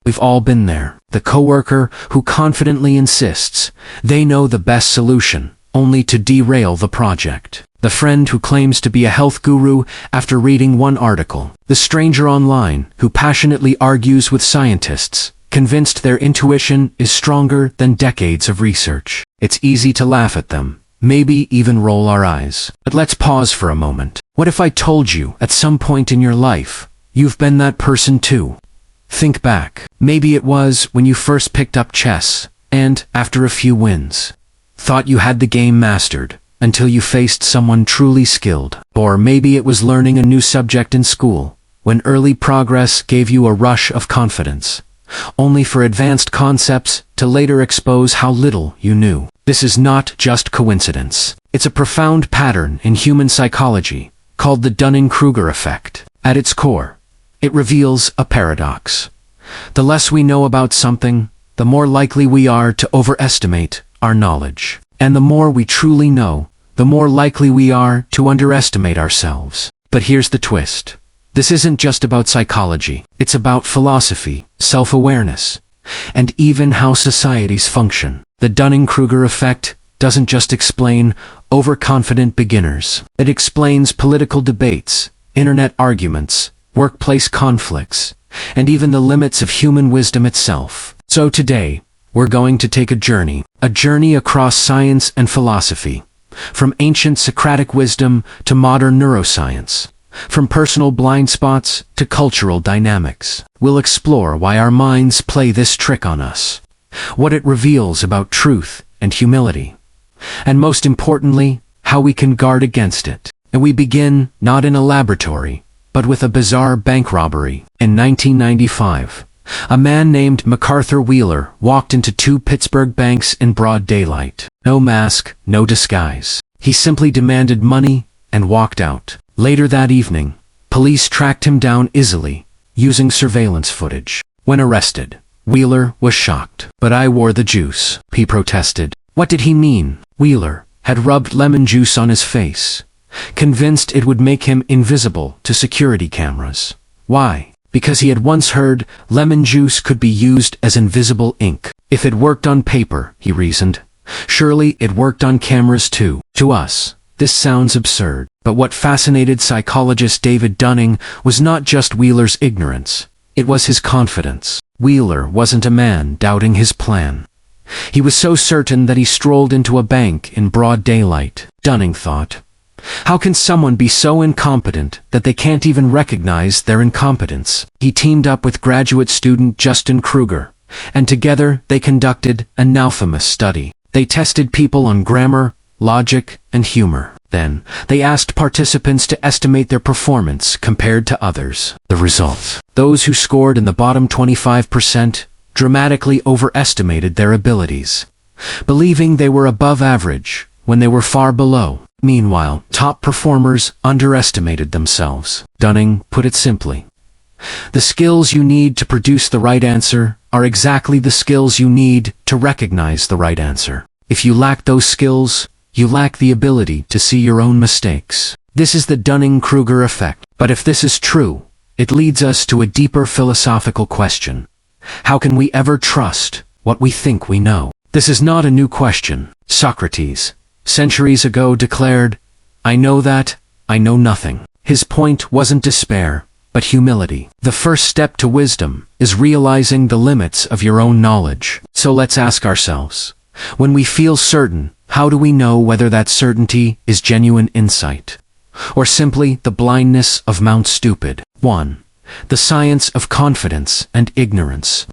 We've all been there. The coworker who confidently insists they know the best solution, only to derail the project. The friend who claims to be a health guru after reading one article. The stranger online who passionately argues with scientists, convinced their intuition is stronger than decades of research. It's easy to laugh at them, maybe even roll our eyes. But let's pause for a moment. What if I told you at some point in your life, you've been that person too? Think back. Maybe it was when you first picked up chess, and, after a few wins, thought you had the game mastered, until you faced someone truly skilled. Or maybe it was learning a new subject in school, when early progress gave you a rush of confidence, only for advanced concepts to later expose how little you knew. This is not just coincidence. It's a profound pattern in human psychology, called the Dunning-Kruger effect. At its core, it reveals a paradox. The less we know about something, the more likely we are to overestimate our knowledge. And the more we truly know, the more likely we are to underestimate ourselves. But here's the twist. This isn't just about psychology. It's about philosophy, self-awareness, and even how societies function. The Dunning-Kruger effect doesn't just explain overconfident beginners. It explains political debates, internet arguments, workplace conflicts, and even the limits of human wisdom itself. So today, we're going to take a journey across science and philosophy, from ancient Socratic wisdom to modern neuroscience, from personal blind spots to cultural dynamics. We'll explore why our minds play this trick on us, what it reveals about truth and humility, and most importantly, how we can guard against it. And we begin not in a laboratory, but with a bizarre bank robbery. In 1995, a man named MacArthur Wheeler walked into two Pittsburgh banks in broad daylight. No mask, no disguise. He simply demanded money and walked out. Later that evening, police tracked him down easily, using surveillance footage. When arrested, Wheeler was shocked. "But I wore the juice," he protested. What did he mean? Wheeler had rubbed lemon juice on his face, convinced it would make him invisible to security cameras. Why? Because he had once heard lemon juice could be used as invisible ink. If it worked on paper, he reasoned, surely it worked on cameras too. To us, this sounds absurd. But what fascinated psychologist David Dunning was not just Wheeler's ignorance, it was his confidence. Wheeler wasn't a man doubting his plan. He was so certain that he strolled into a bank in broad daylight. Dunning thought, how can someone be so incompetent that they can't even recognize their incompetence? He teamed up with graduate student Justin Kruger, and together they conducted an infamous study. They tested people on grammar, logic, and humor. Then, they asked participants to estimate their performance compared to others. The result: those who scored in the bottom 25% dramatically overestimated their abilities, believing they were above average when they were far below. Meanwhile, top performers underestimated themselves. Dunning put it simply: the skills you need to produce the right answer are exactly the skills you need to recognize the right answer. If you lack those skills, you lack the ability to see your own mistakes. This is the Dunning-Kruger effect. But if this is true, it leads us to a deeper philosophical question. How can we ever trust what we think we know? This is not a new question. Socrates, centuries ago, declared, "I know that, I know nothing." His point wasn't despair, but humility. The first step to wisdom is realizing the limits of your own knowledge. So let's ask ourselves, when we feel certain, how do we know whether that certainty is genuine insight, or simply the blindness of Mount Stupid? 1. The science of confidence and ignorance.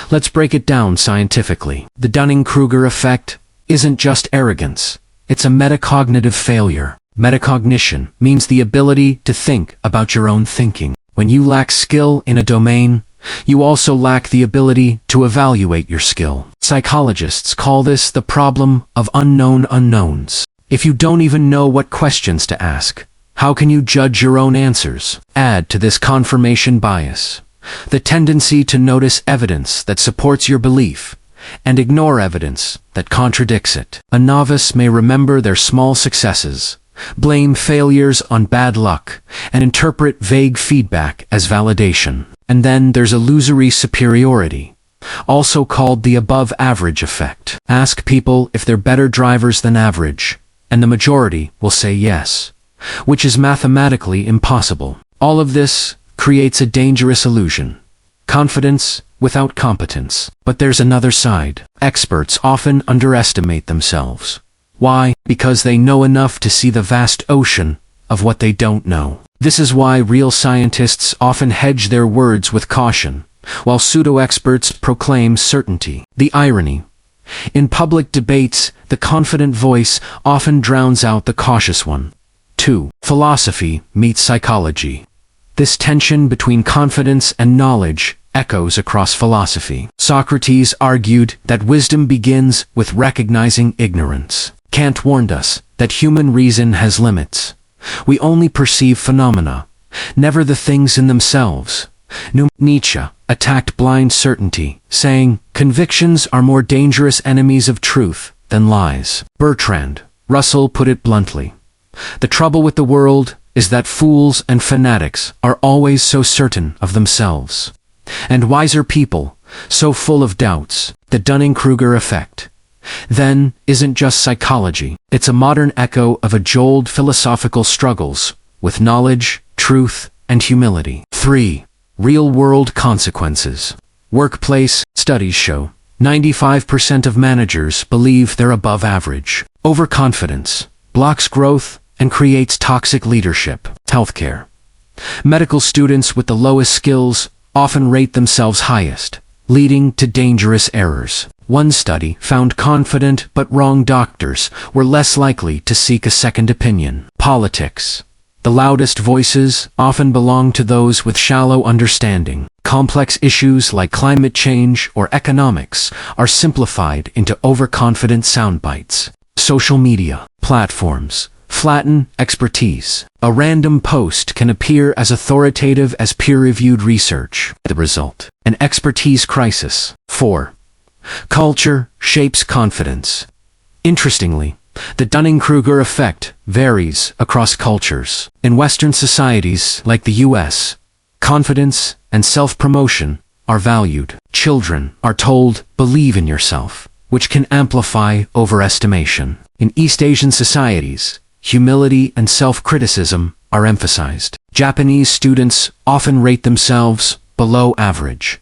Let's break it down scientifically. The Dunning-Kruger effect isn't just arrogance. It's a metacognitive failure. Metacognition means the ability to think about your own thinking. When you lack skill in a domain, you also lack the ability to evaluate your skill. Psychologists call this the problem of unknown unknowns. If you don't even know what questions to ask, how can you judge your own answers? Add to this confirmation bias, the tendency to notice evidence that supports your belief and ignore evidence that contradicts it. A novice may remember their small successes, blame failures on bad luck, and interpret vague feedback as validation. And then there's illusory superiority, also called the above-average effect. Ask people if they're better drivers than average, and the majority will say yes, which is mathematically impossible. All of this creates a dangerous illusion. Confidence without competence. But there's another side. Experts often underestimate themselves. Why? Because they know enough to see the vast ocean of what they don't know. This is why real scientists often hedge their words with caution, while pseudo-experts proclaim certainty. The irony. In public debates, the confident voice often drowns out the cautious one. 2. Philosophy meets psychology. This tension between confidence and knowledge echoes across philosophy. Socrates argued that wisdom begins with recognizing ignorance. Kant warned us that human reason has limits. We only perceive phenomena, never the things in themselves. Nietzsche attacked blind certainty, saying, "Convictions are more dangerous enemies of truth than lies." Bertrand Russell put it bluntly, "The trouble with the world is that fools and fanatics are always so certain of themselves, and wiser people so full of doubts." The Dunning-Kruger effect, then, isn't just psychology. It's a modern echo of age-old philosophical struggles with knowledge, truth, and humility. 3. Real-world consequences. Workplace studies show 95% of managers believe they're above average. Overconfidence blocks growth and creates toxic leadership. Healthcare. Medical students with the lowest skills often rate themselves highest, leading to dangerous errors. One study found confident but wrong doctors were less likely to seek a second opinion. Politics. The loudest voices often belong to those with shallow understanding. Complex issues like climate change or economics are simplified into overconfident soundbites. Social media platforms flatten expertise. A random post can appear as authoritative as peer-reviewed research. The result, an expertise crisis. 4. Culture shapes confidence. Interestingly, the Dunning-Kruger effect varies across cultures. In Western societies like the US, confidence and self-promotion are valued. Children are told, "Believe in yourself," which can amplify overestimation. In East Asian societies, humility and self-criticism are emphasized. Japanese students often rate themselves below average,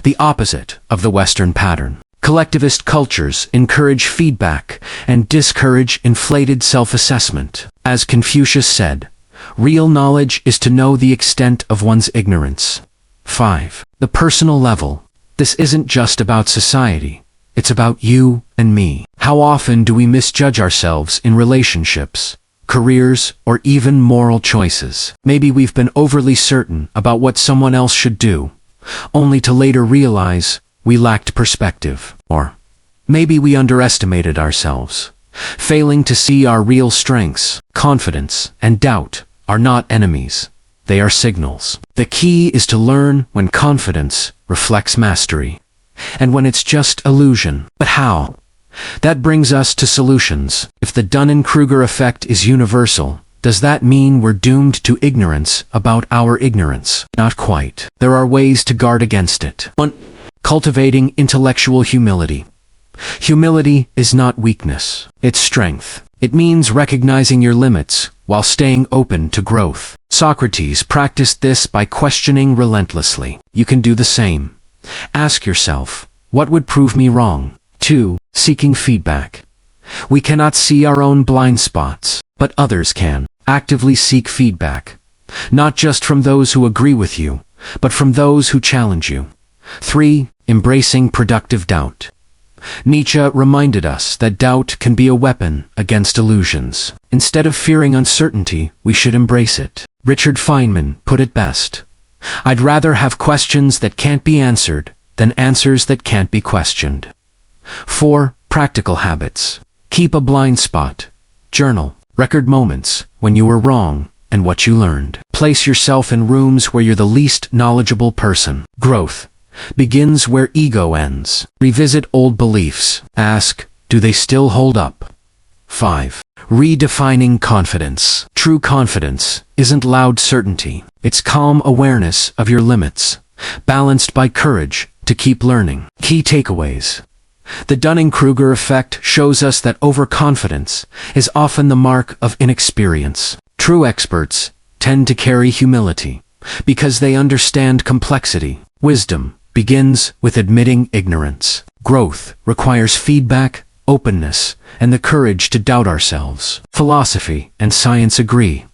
the opposite of the Western pattern. Collectivist cultures encourage feedback and discourage inflated self-assessment. As Confucius said, real knowledge is to know the extent of one's ignorance. 5. The personal level. This isn't just about society. It's about you and me. How often do we misjudge ourselves in relationships, careers, or even moral choices? Maybe we've been overly certain about what someone else should do, only to later realize we lacked perspective. Or maybe we underestimated ourselves, failing to see our real strengths. Confidence and doubt are not enemies. They are signals. The key is to learn when confidence reflects mastery, and when it's just illusion. But how? That brings us to solutions. If the Dunning-Kruger effect is universal, does that mean we're doomed to ignorance about our ignorance? Not quite. There are ways to guard against it. 1. Cultivating intellectual humility. Humility is not weakness. It's strength. It means recognizing your limits while staying open to growth. Socrates practiced this by questioning relentlessly. You can do the same. Ask yourself, what would prove me wrong? 2. Seeking feedback. We cannot see our own blind spots, but others can. Actively seek feedback, not just from those who agree with you, but from those who challenge you. 3. Embracing productive doubt. Nietzsche reminded us that doubt can be a weapon against illusions. Instead of fearing uncertainty, we should embrace it. Richard Feynman put it best. I'd rather have questions that can't be answered than answers that can't be questioned. 4. Practical habits. Keep a blind spot. Journal. Record moments when you were wrong and what you learned. Place yourself in rooms where you're the least knowledgeable person. Growth begins where ego ends. Revisit old beliefs. Ask, do they still hold up? 5. Redefining confidence. True confidence isn't loud certainty. It's calm awareness of your limits, balanced by courage to keep learning. Key takeaways. The Dunning-Kruger effect shows us that overconfidence is often the mark of inexperience. True experts tend to carry humility because they understand complexity. Wisdom begins with admitting ignorance. Growth requires feedback, openness, and the courage to doubt ourselves. Philosophy and science agree.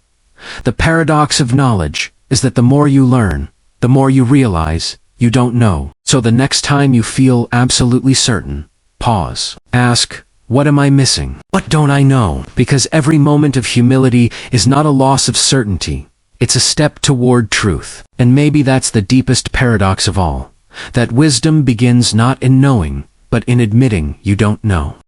The paradox of knowledge is that the more you learn, the more you realize you don't know. So the next time you feel absolutely certain, pause. Ask, what am I missing? What don't I know? Because every moment of humility is not a loss of certainty. It's a step toward truth. And maybe that's the deepest paradox of all, that wisdom begins not in knowing, but in admitting you don't know.